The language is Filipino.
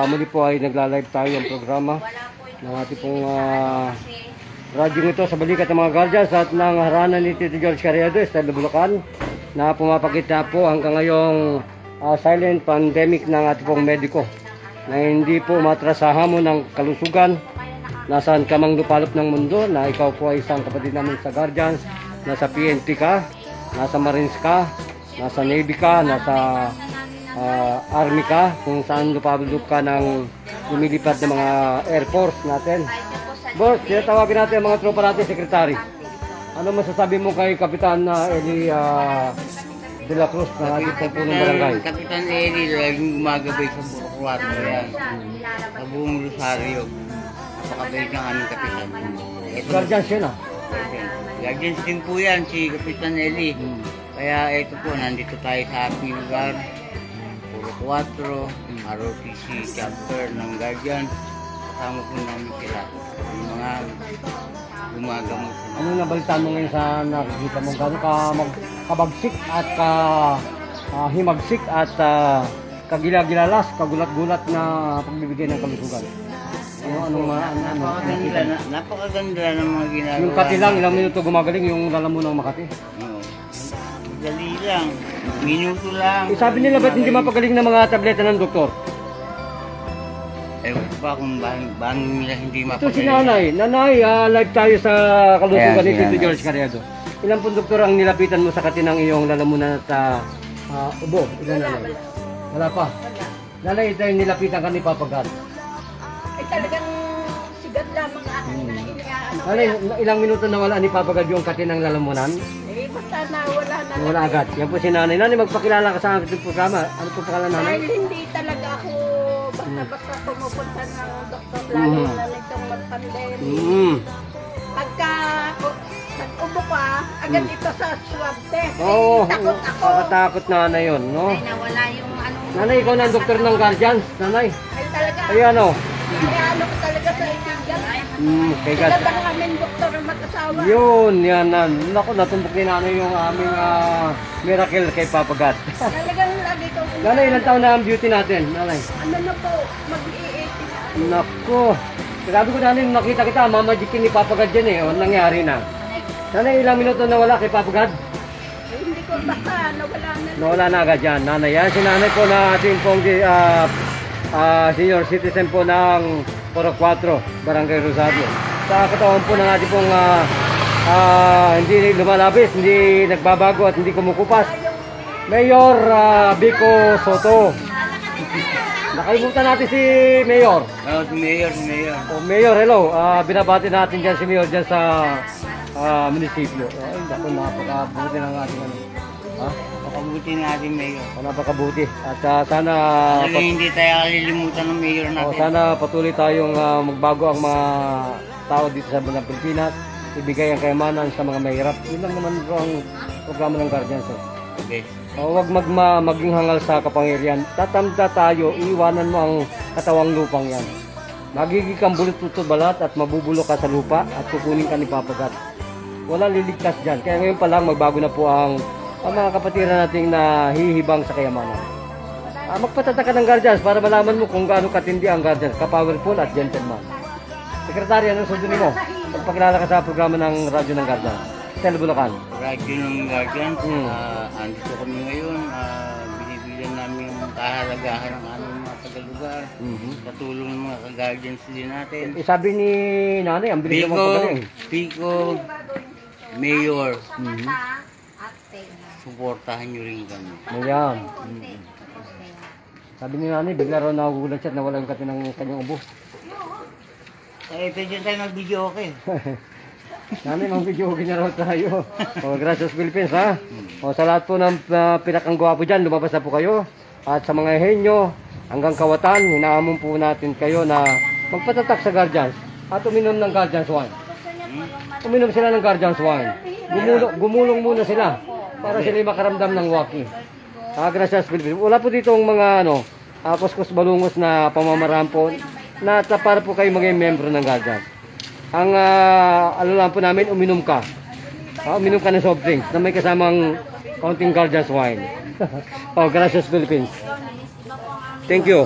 Muli po ay nagla-live tayo ng programa ng ating pong radyo ito sa balikat ng mga guardians at ng haranan ni Tito George Carriedo, Estado Bulacan, na pumapakita po hanggang ngayong silent pandemic ng ating pong mediko na hindi po umatras sa hamon ng kalusugan. Nasaan ka mang lupalop ng mundo, na ikaw po ay isang kapatid namin sa guardians, nasa PNP ka, nasa Marines ka, nasa Navy ka, nasa Army ka, kung saan lupalop ka ng lumilipad ng mga Air Force natin. Boss, tawagin natin ang mga tropa natin, Secretary. Ano masasabi mo kay Kapitan Eli de la Cruz na ating pong punong barangay? Kapitan Eli, laging gumagabay sa Puro 4 yan. Sa buong Rosario. Napakabait ng aming kapitan. Guardians yun Guardians din po yan, si Kapitan Eli. Kaya ito po, nandito tayo sa ating lugar. Puro 4, ROTC chapter ng Guardians. Kasama po namin sila. Yung mga gumagamot. Ano nabalitaan mo ngayon sa nakikita mo? Gano'n ka kabagsik at himagsik at kagilagilalas, kagulat-gulat na pagbibigay ng kalusugan? Napakaganda ng mga ginagawa. Yung katilang, ilang minuto gumagaling yung lalamunang Makati? Oo. Dali lang. Minuto lang. Sabi nila ba't hindi mapagaling ng mga tableta ng doktor? Ewan pa kung bang nila hindi mapagaling. Ito si Nanay. Nanay, live tayo sa kalusugan ni Tito George Carriedo. Ilang pong doktor ang nilapitan mo sa katinang iyong lalamunan at ubo? Ilan, Nanay? Wala pa. Nanay, ito yung nilapitan ka ni Papa God. Ay talagang sigat lamang ako na iniaan. Nanay, ilang minuto na wala ni Papa God yung katinang lalamunan? Basta nawala na. Wala agad. Yan po si Nanay. Nanay, magpakilala ka sa aking programa. Ano po pangalan, Nanay? Dahil hindi talaga ako basta pumupunta ng doktor lalo na nitong mag-pandemic. Pagka nag-ubo ka, agad ito sa swab test. Oo, Takot ako. nakatakot Nanay yun, no? Ay nawala yung ano. Nanay, ikaw na ang doktor ng Guardians, Nanay. Ay talaga. Ay ano? Ano ko talaga sa itingan. Kay God. Sila bang aming doktor ang mag-asawa? Yun, yan. Naku, natumbok ni Nanay yung aming miracle kay Papa God. Talagang lagi kong Nanay, ilang taon na ang beauty natin, Nanay? ano na po, mag-i-80. Naku. Sabi ko, Nanay, nakita kita, mamajikin ni Papa God dyan eh. O, nangyari na. Nanay, ilang minuto na wala kay Papa God? Ay, hindi ko basta, nawala na. Nawala na agad yan, Nanay. Yan si Nanay po na ating pong senior citizen po ng Puro 4, Barangay Rosario. Sa katawan po ng ating pong hindi lumalabis, hindi nagbabago at hindi kumukupas, Mayor Vico Soto. Nakalimutan natin si Mayor. Oo, si Mayor. Oh, Mayor, hello. Binabati natin dyan si Mayor dyan sa munisipyo. Ay, naku, napakabuti ng ating ano. Napakabuti ng ating Mayor. Napakabuti. At sana Hindi tayo kalilimutan ng Mayor natin. sana patuloy tayong magbago ang mga tao dito sa banang Pilipinas. Ibigay ang kayamanan sa mga mahirap. Yun lang naman bro ang programa ng Guardians. Okay. Huwag maging hangal sa kapangyarihan. Tatamta tayo, iwanan mo ang katawang lupang yan. Magiging kang bulot-tutod balat at mabubulo ka sa lupa at kukunin ka ni Papa God. Wala liligtas dyan. Kaya ngayon pa lang magbago na po ang mga kapatiran nating nahihibang sa kayamanan. Magpatata ka ng Guardians para malaman mo kung gaano katindi ang Guardians, ka-powerful at gentleman. Sekretary, anong sundunin mo? Pagpakilala ka sa programa ng radyo ng Guardians. Estado Bulacan. Radyo ng Guardians, andito kami ngayon. Binibigyan namin ang kahalagahan ng aming mga taga-lugar. Sa tulong ng mga ka-Guardians din natin. Sabi ni Nanay, ang bilis naman pagaling. Pico, Mayor, suportahan nyo rin kami. Ayan. Sabi ni Nanay, bigla raw nagugulat siya at nawala yung katinang kanyang ubo. Pwede tayo mag-video okay. Nanay, mag-video okay na raw tayo. Gracias Philippines ha. Sa lahat po ng pinakang gwapo dyan, lumabas na po kayo. At sa mga henyo, hanggang kawatan, hinaamon po natin kayo na magpatatak sa Guardians at uminom ng Guardians wine. Uminom sila ng Guardians wine. Gumulong muna sila para sila makaramdam ng walking. Gracias Philippines. Wala po dito ang mga kuskus balungos na pamamaraan po na para po kayo maging membro ng Guardians. Ang ano lang po namin, uminom ka. Uminom ka ng soft drinks na may kasamang kaunting Guardians wine. Gracias Philippines. Thank you.